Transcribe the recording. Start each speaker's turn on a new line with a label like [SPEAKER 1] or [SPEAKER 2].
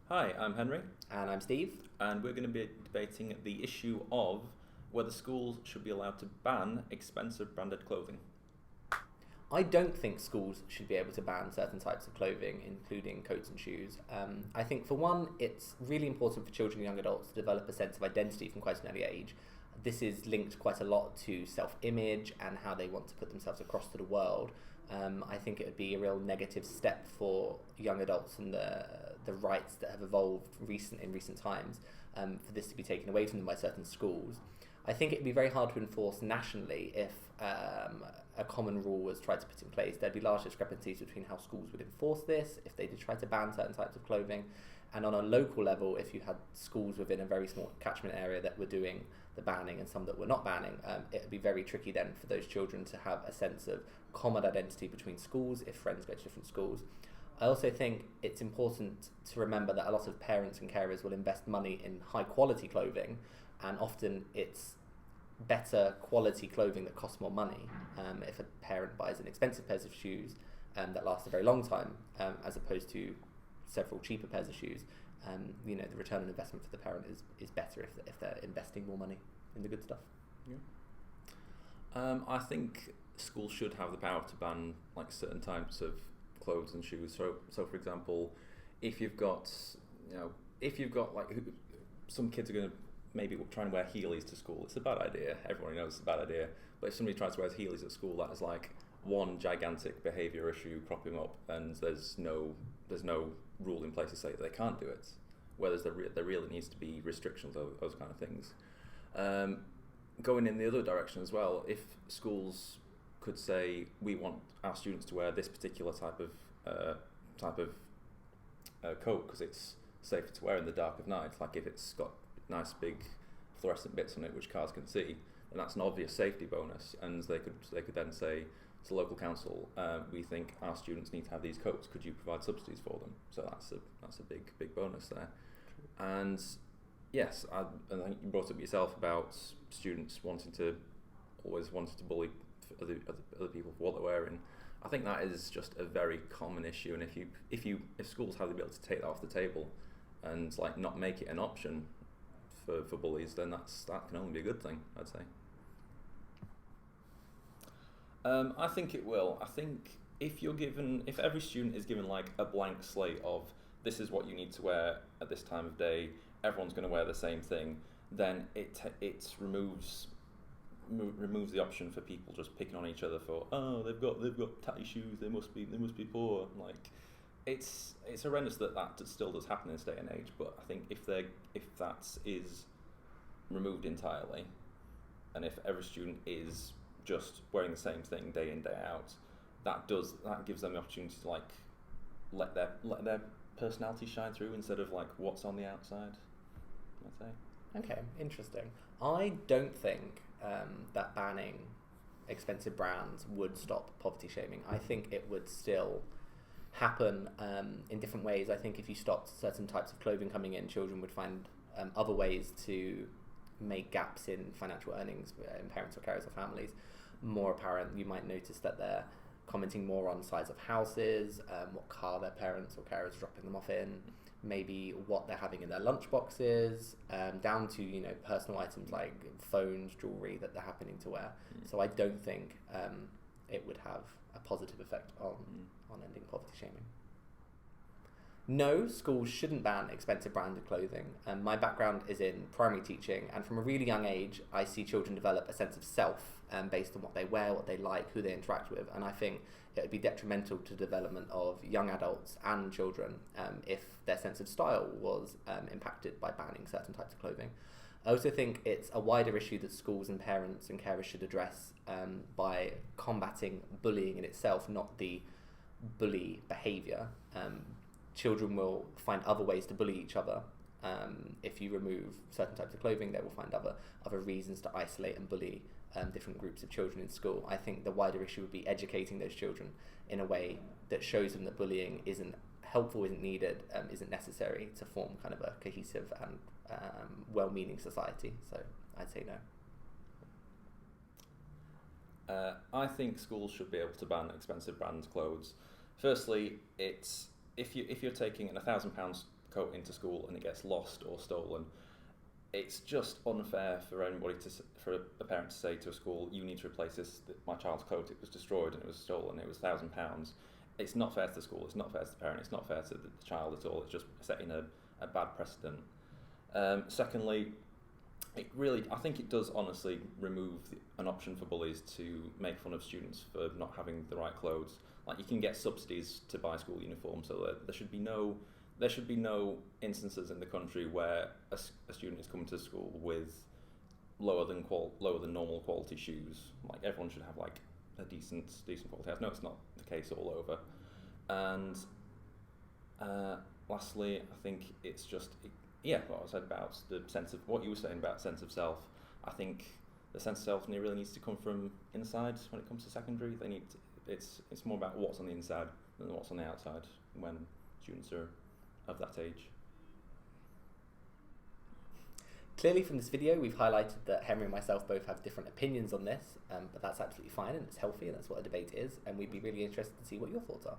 [SPEAKER 1] Hi, I'm Henry,
[SPEAKER 2] And I'm Steve.
[SPEAKER 1] and we're going to be debating the issue of whether schools should be allowed to ban expensive branded clothing.
[SPEAKER 2] I don't think schools should be able to ban certain types of clothing, including coats and shoes. I think, for one, it's really important for children and young adults to develop a sense of identity from quite an early age. This is linked quite a lot to self image and how they want to put themselves across to the world. I think it would be a real negative step for young adults and the rights that have evolved in recent times for this to be taken away from them by certain schools. I think it'd be very hard to enforce nationally if a common rule was tried to put in place. There'd be large discrepancies between how schools would enforce this if they did try to ban certain types of clothing. And on a local level, if you had schools within a very small catchment area that were doing the banning and some that were not banning, it would be very tricky then for those children to have a sense of common identity between schools if friends go to different schools. I also think it's important to remember that a lot of parents and carers will invest money in high quality clothing, and often it's better quality clothing that costs more money. If a parent buys an expensive pair of shoes that last a very long time, as opposed to several cheaper pairs of shoes, the return on investment for the parent is better if they're investing more money in the good stuff.
[SPEAKER 1] Yeah. I think schools should have the power to ban like certain types of clothes and shoes. So for example, if you've got some kids are going to maybe try and wear Heelys to school. It's a bad idea. Everyone knows it's a bad idea. But if somebody tries to wear Heelys at school, that is like one gigantic behaviour issue cropping up, and there's no rule in place to say that they can't do it. Whereas there really needs to be restrictions of those kind of things. Going in the other direction as well, if schools could say we want our students to wear this particular type of coat because it's safer to wear in the dark of night, like if it's got nice big fluorescent bits on it which cars can see, and that's an obvious safety bonus, and they could then say to the local council, we think our students need to have these coats, could you provide subsidies for them? So that's a big bonus there. And yes, I think you brought up yourself about students always wanting to bully other people for what they're wearing. I think that is just a very common issue, and if schools have the ability to take that off the table and like not make it an option for bullies, then that can only be a good thing, I'd say. I think it will. I think if every student is given like a blank slate of this is what you need to wear at this time of day, everyone's going to wear the same thing, then it removes the option for people just picking on each other for they've got tatty shoes, they must be poor. Like it's horrendous that still does happen in this day and age. But I think if that is removed entirely, and if every student is just wearing the same thing day in day out, that gives them the opportunity to like let their personality shine through instead of like what's on the outside, I'd say.
[SPEAKER 2] Okay, interesting. I don't think that banning expensive brands would stop poverty shaming. I think it would still happen in different ways. I think if you stopped certain types of clothing coming in, children would find other ways to make gaps in financial earnings in parents or carers or families more apparent. You might notice that they're commenting more on size of houses, what car their parents or carers are dropping them off in, maybe what they're having in their lunch boxes, down to personal items like phones, jewellery that they're happening to wear. So I don't think it would have a positive effect on ending poverty shaming. No, schools shouldn't ban expensive branded clothing. My background is in primary teaching, and from a really young age, I see children develop a sense of self based on what they wear, what they like, who they interact with, and I think it would be detrimental to the development of young adults and children if their sense of style was impacted by banning certain types of clothing. I also think it's a wider issue that schools and parents and carers should address by combating bullying in itself, not the bully behaviour. Children will find other ways to bully each other. If you remove certain types of clothing, they will find other reasons to isolate and bully different groups of children in school. I think the wider issue would be educating those children in a way that shows them that bullying isn't helpful, isn't needed, isn't necessary to form kind of a cohesive and well-meaning society. So I'd say no.
[SPEAKER 1] I think schools should be able to ban expensive brand clothes. Firstly, it's if you're taking an £1,000 coat into school and it gets lost or stolen, it's just unfair for anybody for a parent to say to a school, you need to replace this. My child's coat, it was destroyed and it was stolen. It was £1,000. It's not fair to the school. It's not fair to the parent. It's not fair to the child at all. It's just setting a bad precedent. Secondly, I think it does honestly remove an option for bullies to make fun of students for not having the right clothes. Like, you can get subsidies to buy school uniforms, so there should be no instances in the country where a student is coming to school with lower than normal quality shoes. Like, everyone should have like a decent quality. I know it's not the case all over. And lastly, I think it's just what I said about the sense of what you were saying about sense of self. I think the sense of self really needs to come from inside when it comes to secondary. It's more about what's on the inside than what's on the outside when students are of that age.
[SPEAKER 2] Clearly from this video we've highlighted that Henry and myself both have different opinions on this, but that's absolutely fine and it's healthy and that's what a debate is, and we'd be really interested to see what your thoughts are.